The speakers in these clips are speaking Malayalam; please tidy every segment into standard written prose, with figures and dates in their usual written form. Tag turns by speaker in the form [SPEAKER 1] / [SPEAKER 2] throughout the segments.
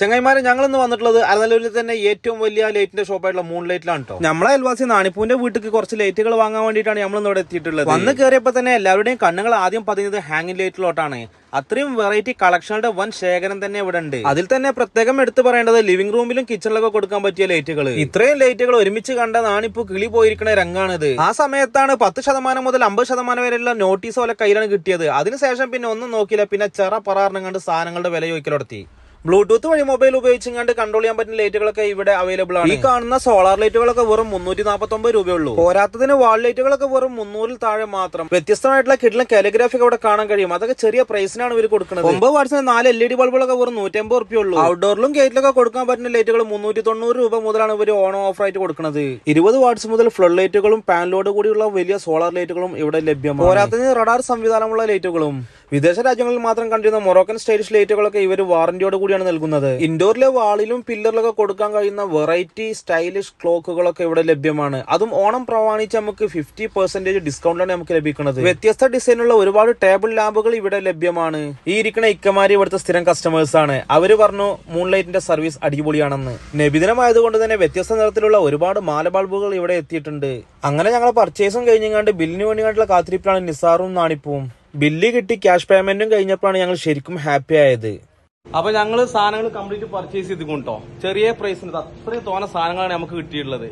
[SPEAKER 1] ചങ്ങായിമാരെ ഞങ്ങൾ ഇന്ന് വന്നിട്ടുള്ളത് അലനല്ലൂരിൽ തന്നെ ഏറ്റവും വലിയ ലൈറ്റിന്റെ ഷോപ്പായിട്ടുള്ള മൂൺ ലൈറ്റിലാണ് കേട്ടോ. നമ്മളെ അയൽവാസി നാണിപ്പൂന്റെ വീട്ടിൽ കുറച്ച് ലൈറ്റുകൾ വാങ്ങാൻ വേണ്ടിയിട്ടാണ് നമ്മൾ ഇവിടെ എത്തിയിട്ടുള്ളത്. വന്ന് കയറിയപ്പോൾ തന്നെ എല്ലാവരുടെയും കണ്ണുകൾ ആദ്യം പതിഞ്ഞത് ഹാങ്ങിങ് ലൈറ്റിലോട്ടാണ്. അത്രയും വെറൈറ്റി കളക്ഷനുകളുടെ വൻ ശേഖരം തന്നെ ഇവിടെ ഉണ്ട്. അതിൽ തന്നെ പ്രത്യേകം എടുത്തു പറയേണ്ടത് ലിവിംഗ് റൂമിലും കിച്ചണിലൊക്കെ കൊടുക്കാൻ പറ്റിയ ലൈറ്റുകൾ. ഇത്രയും ലൈറ്റുകൾ ഒരുമിച്ച് കണ്ടതാണ് ഇപ്പൊ കിളി പോയിരിക്കുന്ന രംഗാണിത്. ആ സമയത്താണ് 10% മുതൽ 50% വരെയുള്ള നോട്ടീസ് പോലെ കയ്യിലാണ് കിട്ടിയത്. അതിനുശേഷം പിന്നെ ഒന്നും നോക്കിയില്ല, പിന്നെ ചെറ പററിനങ്ങാണ്ട് സാധനങ്ങളുടെ വില ചോദിക്കലെടുത്തി. ബ്ലൂടൂത്ത് വഴി മൊബൈൽ ഉപയോഗിച്ചുകൊണ്ട് കൺട്രോൾ ചെയ്യാൻ പറ്റുന്ന ലൈറ്റുകളൊക്കെ ഇവിടെ അവൈലബിൾ ആണ്. ഈ കാണുന്ന സോളാർ ലൈറ്റുകളൊക്കെ വെറും 349 രൂപയുള്ളൂ. പോരാത്തതിന് വാൾ ലൈറ്റുകളൊക്കെ വെറും 300 താഴെ മാത്രം. വ്യത്യസ്തമായിട്ടുള്ള കിഡിലും കാലിഗ്രാഫി അവിടെ കാണാൻ കഴിയും. അതൊക്കെ ചെറിയ പ്രൈസിനാണ് ഇവർ കൊടുക്കുന്നത്. 9 വാട്സിന് 4 LED ബൾബുകളൊക്കെ വെറും 150 രൂപയുള്ളൂ. ഔട്ട്ഡോറിലും ഗേറ്റിലൊക്കെ കൊടുക്കാൻ പറ്റുന്ന ലൈറ്റുകൾ 390 രൂപ മുതലാണ് ഇവർ ഓൺ ഓഫർ ആയിട്ട് കൊടുക്കുന്നത്. 20 വാട്സ് മുതൽ ഫ്ലഡ് ലൈറ്റുകളും പാനലോട് കൂടിയുള്ള വലിയ സോളാർ ലൈറ്റുകളും ഇവിടെ ലഭ്യമാണ്. പോരാത്തതിന് റഡാർ സംവിധാനമുള്ള ലൈറ്റുകളും. വിദേശ രാജ്യങ്ങളിൽ മാത്രം കണ്ടിരുന്ന മൊറോക്കൻ സ്റ്റൈലിഷ് ലൈറ്റുകളൊക്കെ ഇവർ വാറന്റിയോട് കൂടിയാണ് നൽകുന്നത്. ഇൻഡോറിലെ വാളിലും പില്ലറിലൊക്കെ കൊടുക്കാൻ കഴിയുന്ന വെറൈറ്റി സ്റ്റൈലിഷ് ക്ലോക്കുകളൊക്കെ ഇവിടെ ലഭ്യമാണ്. അതും ഓണം പ്രമാണിച്ച് നമുക്ക് 50% ഡിസ്കൗണ്ടിലാണ് നമുക്ക് ലഭിക്കുന്നത്. വ്യത്യസ്ത ഡിസൈനുള്ള ഒരുപാട് ടേബിൾ ലാമ്പുകൾ ഇവിടെ ലഭ്യമാണ്. ഈ ഇരിക്കുന്ന ഇക്കമാരി ഇവിടുത്തെ സ്ഥിരം കസ്റ്റമേഴ്സ് ആണ്. അവര് പറഞ്ഞു മൂൺ ലൈറ്റിന്റെ സർവീസ് അടിപൊളിയാണെന്ന്. നബിദിനമായതുകൊണ്ട് തന്നെ വ്യത്യസ്ത നിറത്തിലുള്ള ഒരുപാട് മാല ബൾബുകൾ ഇവിടെ എത്തിയിട്ടുണ്ട്. അങ്ങനെ ഞങ്ങൾ പർച്ചേസും കഴിഞ്ഞാണ്ട് ബില്ലിന് വേണ്ടിയിട്ടുള്ള കാത്തിരിപ്പിലാണ് നിസാറും നാണിപ്പും. ബില്ല് കിട്ടി ക്യാഷ് പേയ്മെന്റും കഴിഞ്ഞപ്പോഴാണ് ഞങ്ങൾ ശരിക്കും ഹാപ്പി ആയത്. അപ്പൊ ഞങ്ങള് സാധനങ്ങൾ കംപ്ലീറ്റ് പർച്ചേസ് ചെയ്തുകൊണ്ടോ ചെറിയ പ്രൈസിന് അത്രയും തോന്ന സാധനങ്ങളാണ് നമുക്ക് കിട്ടിയിട്ടുള്ളത്.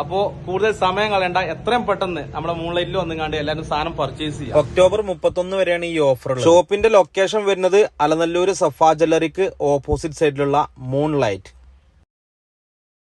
[SPEAKER 1] അപ്പോ കൂടുതൽ സമയം കളയണ്ട, എത്രയും പെട്ടെന്ന് നമ്മുടെ മൂൺ ലൈറ്റിൽ വന്നുകാണ്ട് എല്ലാവരും സാധനം പർച്ചേസ് ചെയ്യാം. ഒക്ടോബർ 31 വരെയാണ് ഈ ഓഫർ. ഷോപ്പിന്റെ ലൊക്കേഷൻ വരുന്നത് അലനല്ലൂര് സഫ ജ്വല്ലറിക്ക് ഓപ്പോസിറ്റ് സൈഡിലുള്ള മൂൺ ലൈറ്റ്.